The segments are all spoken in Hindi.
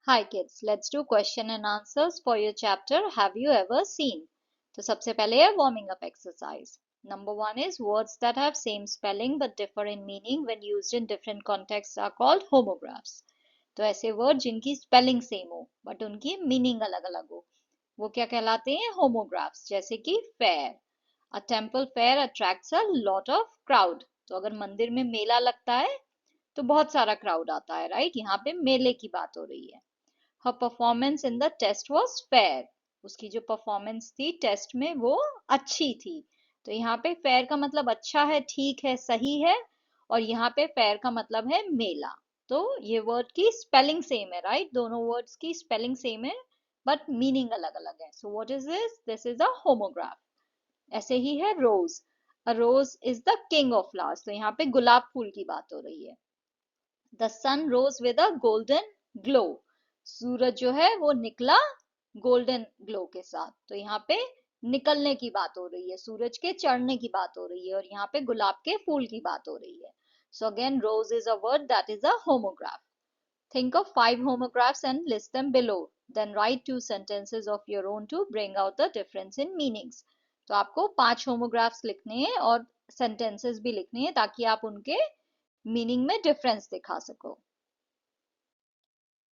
Hi kids, let's do question and answers for your chapter Have you ever seen? तो सबसे पहले है warming up exercise. Number one is words that have same spelling but differ in meaning when used in different contexts are called homographs. तो ऐसे वर्ड जिनकी स्पेलिंग सेम हो बट उनकी मीनिंग अलग अलग हो वो क्या कहलाते हैं होमोग्राफ्स. जैसे कि fair, a temple fair attracts a lot of crowd. तो अगर मंदिर में मेला लगता है तो बहुत सारा क्राउड आता है, राइट. यहाँ पे मेले की बात हो रही है. her performance in the test was fair. उसकी जो परफॉर्मेंस थी टेस्ट में वो अच्छी थी. तो यहाँ पे फेयर का मतलब अच्छा है, ठीक है, सही है. और यहाँ पे फेयर का मतलब है मेला. तो ये वर्ड की स्पेलिंग सेम है, राइट. दोनों वर्ड्स की स्पेलिंग सेम है बट मीनिंग अलग अलग है. So what is this is a homograph. ऐसे ही है rose. A rose is the king of flowers. तो यहाँ पे गुलाब फूल की बात हो रही है. The sun rose with a golden glow. सूरज जो है वो निकला गोल्डन ग्लो के साथ. तो यहाँ पे निकलने की बात हो रही है, सूरज के चढ़ने की बात हो रही है. और यहाँ पे गुलाब के फूल की बात हो रही है. So again rose is a word that is a homograph. Think of 5 homographs and list them below. Then write 2 sentences of your own to bring out the difference in meanings. तो आपको 5 homographs लिखने हैं और sentences भी लिखने हैं ताकि आप उनके मीनिंग में डिफरेंस दिखा सको.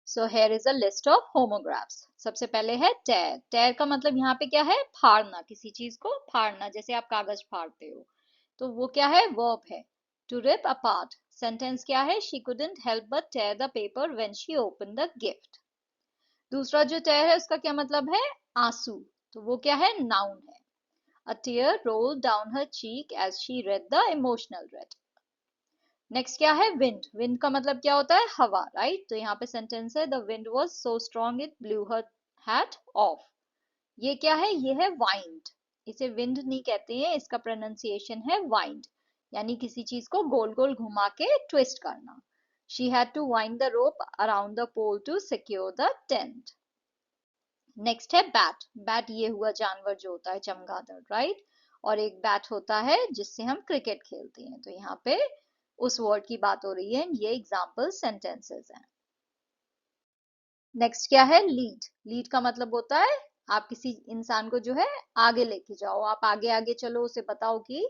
So here is a list of homographs. सबसे पहले है टेयर. टेयर का मतलब यहाँ पे क्या है, फाड़ना, किसी चीज को फाड़ना. जैसे आप कागज फाड़ते हो तो वो क्या है, वर्ब है. To rip apart. सेंटेंस क्या है, she couldn't help but tier the paper when she open the gift. दूसरा जो टेयर है उसका क्या मतलब है, आंसू. तो वो क्या है, नाउन है. A tear rolled down her cheek as she read the emotional read. Next क्या है, विंड. विंड का मतलब क्या होता है, हवा, राइट. तो यहाँ पे सेंटेंस है the wind was so strong it blew her hat off. ये क्या है, ये है वाइंड. इसे विंड नहीं कहते हैं, इसका प्रोनाउंसिएशन है वाइंड. यानी किसी चीज को गोल गोल घुमा के ट्विस्ट करना. She had to wind the rope around the pole to secure the tent. Next है बैट. बैट ये हुआ जानवर जो होता है चमगादड़, राइट. और एक बैट होता है जिससे हम क्रिकेट खेलते हैं. तो यहाँ पे उस वर्ड की बात हो रही है. ये एग्जाम्पल सेंटेंसेस हैं. नेक्स्ट क्या है, लीड. लीड का मतलब होता है आप किसी इंसान को जो है आगे लेके जाओ. आप आगे आगे चलो, उसे बताओ कि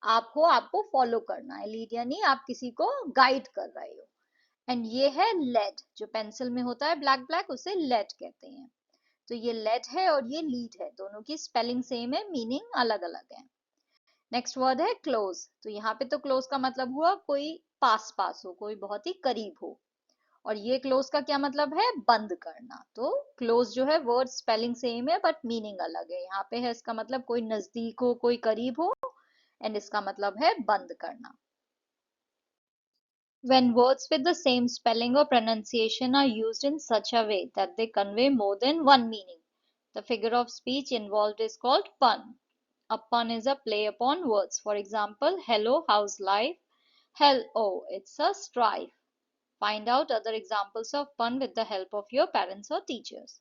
आप हो, आपको फॉलो करना है. लीड यानी आप किसी को गाइड कर रहे हो. एंड ये है लेड. जो पेंसिल में होता है ब्लैक ब्लैक उसे लेड कहते हैं. तो ये लेड है और ये लीड है. दोनों की स्पेलिंग सेम है, मीनिंग अलग अलग है. नेक्स्ट वर्ड है क्लोज. तो यहाँ पे तो क्लोज का मतलब हुआ कोई पास पास हो, कोई बहुत ही करीब हो. और ये क्लोज का क्या मतलब है, बंद करना. तो क्लोज जो है वर्ड स्पेलिंग सेम है बट मीनिंग अलग है. यहाँ पे है इसका मतलब कोई नजदीक हो, कोई करीब हो. एंड इसका मतलब है बंद करना. When words with the same spelling or pronunciation are used in such a way that they convey more than one meaning, the figure of speech involved is called pun. A pun is a play upon words. For example, hello, how's life? Hell, oh, it's a strife. Find out other examples of pun with the help of your parents or teachers.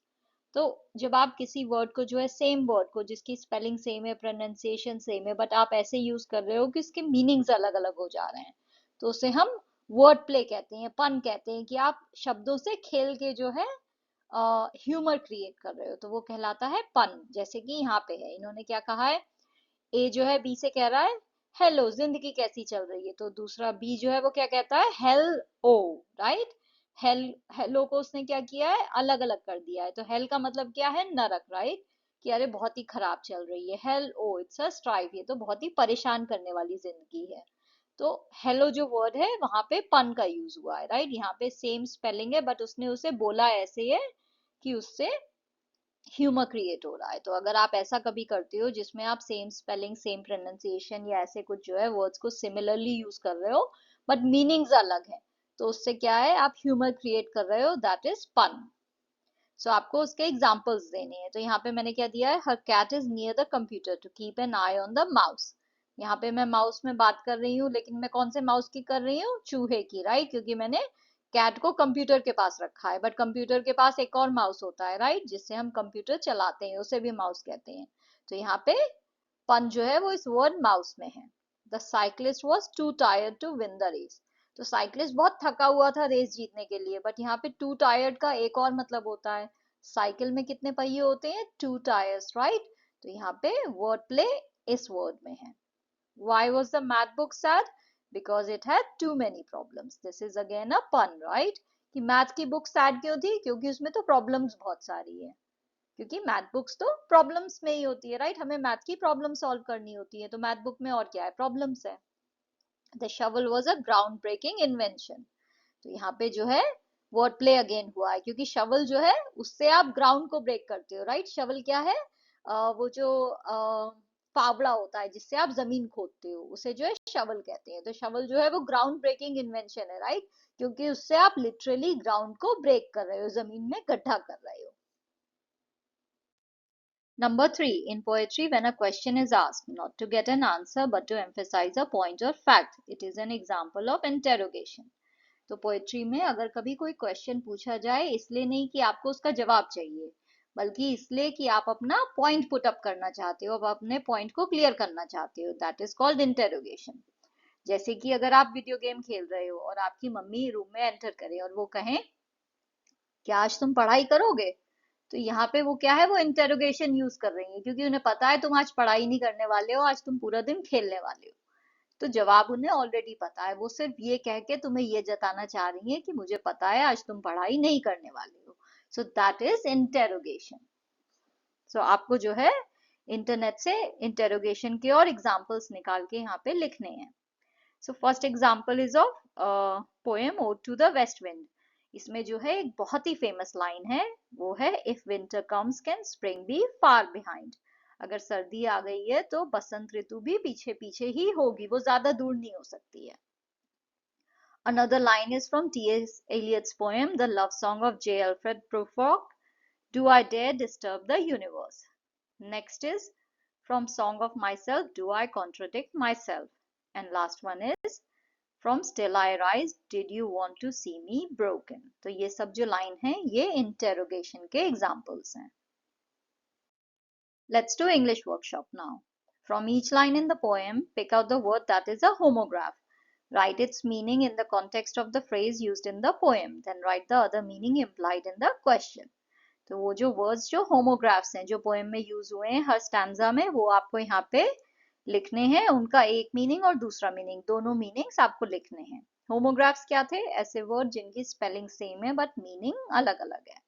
तो जब आप किसी वर्ड को जो है सेम वर्ड को जिसकी स्पेलिंग सेम है, प्रोनाउंसिएशन सेम है, बट आप ऐसे यूज कर रहे हो कि उसके मीनिंग्स अलग अलग हो जा रहे हैं, तो उसे हम वर्ड प्ले कहते हैं, पन कहते हैं. कि आप शब्दों से खेल के जो है ह्यूमर क्रिएट कर रहे हो, तो वो कहलाता है पन. जैसे कि यहाँ पे है, इन्होंने क्या कहा है, ए जो है बी से कह रहा है हेलो जिंदगी कैसी चल रही है. तो दूसरा बी जो है वो क्या कहता है, हेल ओ, राइट. हेल, हेलो को उसने क्या किया है, अलग अलग कर दिया है. तो हेल का मतलब क्या है, नरक, राइट. कि अरे बहुत ही खराब चल रही है. Hello oh it's a strife, ये तो बहुत ही परेशान करने वाली जिंदगी है. तो हेलो जो वर्ड है वहां पे पन का यूज हुआ है, राइट. यहाँ पे सेम स्पेलिंग है बट उसने उसे बोला ऐसे है कि उससे ह्यूमर क्रिएट हो रहा है. तो अगर आप ऐसा कभी करते हो जिसमें आप सेम स्पेलिंग, सेम प्रोनाउंसिएशन या ऐसे कुछ जो है वर्ड्स को सिमिलरली यूज कर रहे हो बट मीनिंग्स अलग है, तो उससे क्या है, आप ह्यूमर क्रिएट कर रहे हो, दैट इज पन. सो आपको उसके एग्जांपल्स देने हैं. तो यहाँ पे मैंने क्या दिया है, her cat is near the computer to keep an eye on the mouse. यहाँ पे मैं माउस में बात कर रही हूँ, लेकिन मैं कौन से माउस की कर रही हूँ, चूहे की, राइट. क्योंकि मैंने कैट को कंप्यूटर के पास रखा है, बट कंप्यूटर के पास एक और माउस होता है, राइट, जिससे हम कंप्यूटर चलाते हैं, उसे भी माउस कहते हैं. तो यहाँ पे पन जो है वो इस वर्ड माउस में है. The cyclist was too tired to win the race. तो साइक्लिस्ट बहुत थका हुआ था रेस जीतने के लिए, बट यहाँ पे टू टायर्ड का एक और मतलब होता है, साइकिल में कितने पहिए होते हैं, टू टायर्स, राइट। तो यहाँ पे वर्ड प्ले इस वर्ड में है। Why was the math book sad? Because it had too many problems. This is again a pun, right? कि मैथ की बुक सैड क्यों थी, क्योंकि उसमें तो प्रॉब्लम्स बहुत सारी है, क्योंकि मैथ बुक्स तो प्रॉब्लम्स में ही होती है, राइट। हमें मैथ की प्रॉब्लम सॉल्व करनी होती है, तो मैथ बुक में और क्या है, प्रॉब्लम्स है। The shovel was a ground breaking invention. तो यहाँ पे जो है वर्ड प्ले अगेन हुआ है, क्योंकि शवल जो है उससे आप ग्राउंड को ब्रेक करते हो, राइट। शवल क्या है, वो जो फावड़ा होता है जिससे आप जमीन खोदते हो, उसे जो है शवल कहते हैं। तो शवल जो है वो ग्राउंड ब्रेकिंग इन्वेंशन है, राइट, क्योंकि उससे आप लिटरली ग्राउंड को ब्रेक कर रहे हो, जमीन में गड्ढा कर रहे हो। Number 3, in poetry, when a question is asked, not to get an answer but to emphasize a point or fact, it is an example of interrogation. तो पोएट्री में अगर कभी कोई क्वेश्चन पूछा जाए, इसलिए नहीं कि आपको उसका जवाब चाहिए, बल्कि इसलिए कि आप अपना पॉइंट पुट अप करना चाहते हो, आप अपने पॉइंट को क्लियर करना चाहते हो, दैट इज कॉल्ड इंटेरोगेशन। जैसे कि अगर आप वीडियो गेम खेल रहे हो और आपकी मम्मी रूम में एंटर करे और वो कहें क्या आज तुम पढ़ाई करोगे, तो यहाँ पे वो क्या है, वो इंटेरोगेशन यूज कर रही है, क्योंकि उन्हें पता है तुम आज पढ़ाई नहीं करने वाले हो, आज तुम पूरा दिन खेलने वाले हो। तो जवाब उन्हें ऑलरेडी पता है, वो सिर्फ ये कह के तुम्हें ये जताना चाह रही है कि मुझे पता है आज तुम पढ़ाई नहीं करने वाले हो। So that is interrogation. So आपको जो है इंटरनेट से इंटेरोगेशन के और एग्जाम्पल्स निकाल के यहाँ पे लिखने हैं। So first example is of poem ode to the west wind. इसमें जो है एक बहुत ही फेमस लाइन है, वो है if winter comes can spring be far behind. अगर सर्दी आ गई है तो बसंत ऋतु भी पीछे पीछे ही होगी, वो ज्यादा दूर नहीं हो सकती है। Another line is from T.S. Eliot's poem, The Love Song of J. Alfred Prufrock, Do I Dare Disturb the Universe? Next is from Song of Myself, Do I Contradict Myself? And last one is from Still I Rise, Did You Want to See Me Broken? तो ये सब जो लाइन है ये इंटेरोगेशन के एग्जाम्पल्स हैं। Let's do English workshop now. From each line in the poem, pick out the word that is a homograph. Write its meaning in the context of the phrase used in the poem. Then write the other meaning implied in the question. तो वो जो वर्ड्स जो होमोग्राफ्स हैं जो पोएम में यूज हुए हैं हर स्टैंजा में, वो आपको यहाँ पे लिखने हैं, उनका एक मीनिंग और दूसरा मीनिंग, दोनों मीनिंग्स आपको लिखने हैं। होमोग्राफ्स क्या थे, ऐसे वर्ड जिनकी स्पेलिंग सेम है बट मीनिंग अलग अलग है।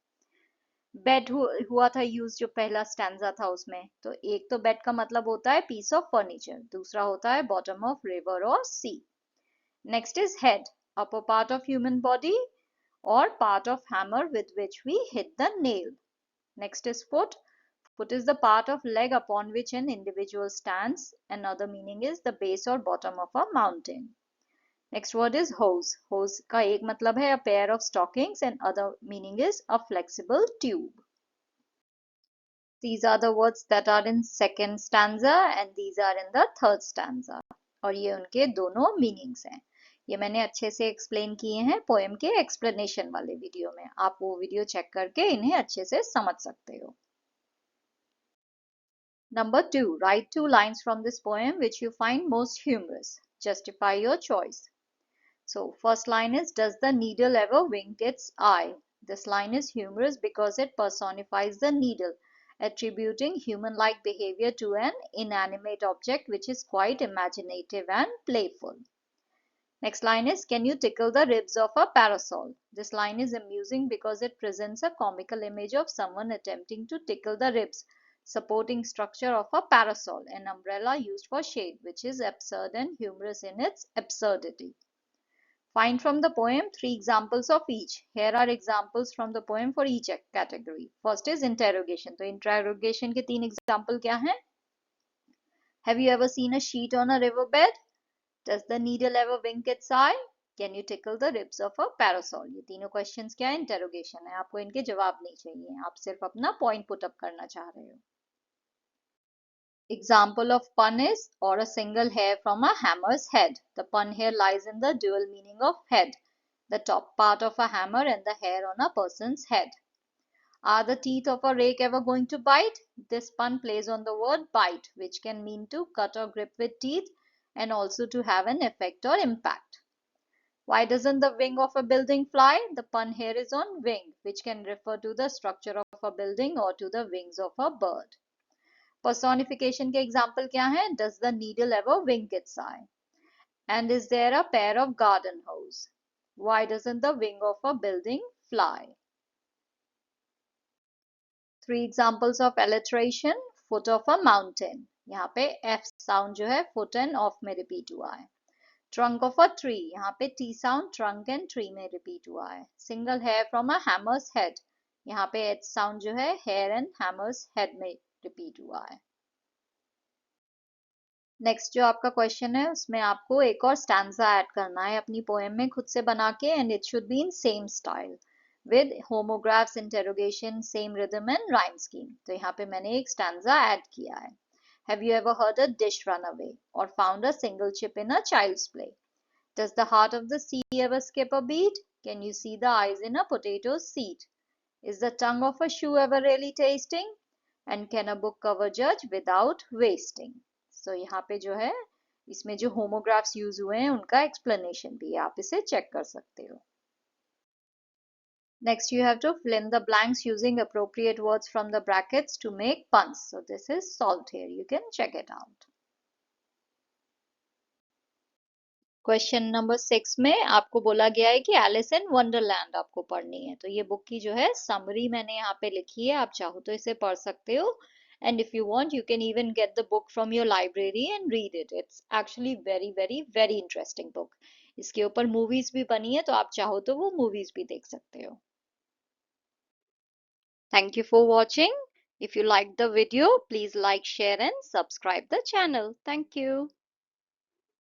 बेड हुआ था यूज जो पहला स्टैंजा था उसमें, तो एक तो बेड का मतलब होता है पीस ऑफ फर्नीचर, दूसरा होता है बॉटम ऑफ रिवर और sea. Next is head, upper part of human body or part of hammer with which we hit the nail. Next is foot. Foot is the part of leg upon which an individual stands. Another meaning is the base or bottom of a mountain. Next word is hose. Hose का एक मतलब है a pair of stockings and other meaning is a flexible tube. These are the words that are in second stanza and these are in the third stanza. और ये उनके दोनों meanings हैं। ये मैंने अच्छे से एक्सप्लेन किए हैं पोएम के एक्सप्लेनेशन वाले वीडियो में, आप वो वीडियो चेक करके इन्हें अच्छे से समझ सकते हो। Number 2, write 2 lines from this poem which you find most humorous. Justify your choice. So first line is, does the needle ever wink its eye? This line is humorous because it personifies the needle, attributing human-like behavior to an inanimate object which is quite imaginative and playful. Next line is, can you tickle the ribs of a parasol? This line is amusing because it presents a comical image of someone attempting to tickle the ribs, supporting structure of a parasol, an umbrella used for shade, which is absurd and humorous in its absurdity. Find from the poem 3 examples of each. Here are examples from the poem for each category. First is interrogation. तो interrogation के 3 example क्या हैं? Have you ever seen a sheet on a riverbed? Does the needle ever wink its eye? Can you tickle the ribs of a parasol? ये तीनों questions क्या है, interrogation है, आपको इनके जवाब नहीं चाहिए, आप सिर्फ अपना point put up करना चाह रहे हो। Example of pun is, or a single hair from a hammer's head. The pun here lies in the dual meaning of head, the top part of a hammer and the hair on a person's head. Are the teeth of a rake ever going to bite? This pun plays on the word bite, which can mean to cut or grip with teeth and also to have an effect or impact. Why doesn't the wing of a building fly? The pun here is on wing, which can refer to the structure of a building or to the wings of a bird. Personification के example क्या है? Does the needle ever wink its eye? And is there a pair of garden hose? Why doesn't the wing of a building fly? Three examples of alliteration. Foot of a mountain. यहाँ पे F sound जो है foot and off में repeat हुआ है. Trunk of a tree. यहाँ पे T sound trunk and tree में repeat हुआ है. Single hair from a hammer's head. यहाँ पे H sound जो है hair and hammer's head में repeat हुआ है. नेक्स्ट जो आपका क्वेश्चन है उसमें आपको एक और स्टैंजा ऐड करना है अपनी पोएम में खुद से बना के and it should be in same style with homographs interrogation same rhythm and rhyme scheme. तो यहाँ पे मैंने एक स्टैंजा ऐड किया है. Have you ever heard a dish run away or found a single chip in a child's play? Does the heart of the sea ever skip a beat? Can you see the eyes in a potato's seed? Is the tongue of a shoe ever really tasting? And can a book cover judge without wasting? So यहाँ पे जो है इसमें जो होमोग्राफ्स यूज हुए हैं उनका एक्सप्लेनेशन भी है, आप इसे चेक कर सकते हो. Next, you have to fill in the blanks using appropriate words from the brackets to make puns. So this is solved here. You can check it out. Question number 6 में आपको बोला गया है कि एलिस इन वंडरलैंड आपको पढ़नी है. तो ये बुक की जो है समरी मैंने यहाँ पे लिखी है, आप चाहो तो इसे पढ़ सकते हो. And if you want, you can even get the book from your library and read it. It's actually very, very, very interesting book. इसके ऊपर मूवीज भी बनी है, तो आप चाहो तो वो मूवीज भी देख सकते हो. Thank you for watching. If you liked the video, please like, share and subscribe the channel. Thank you.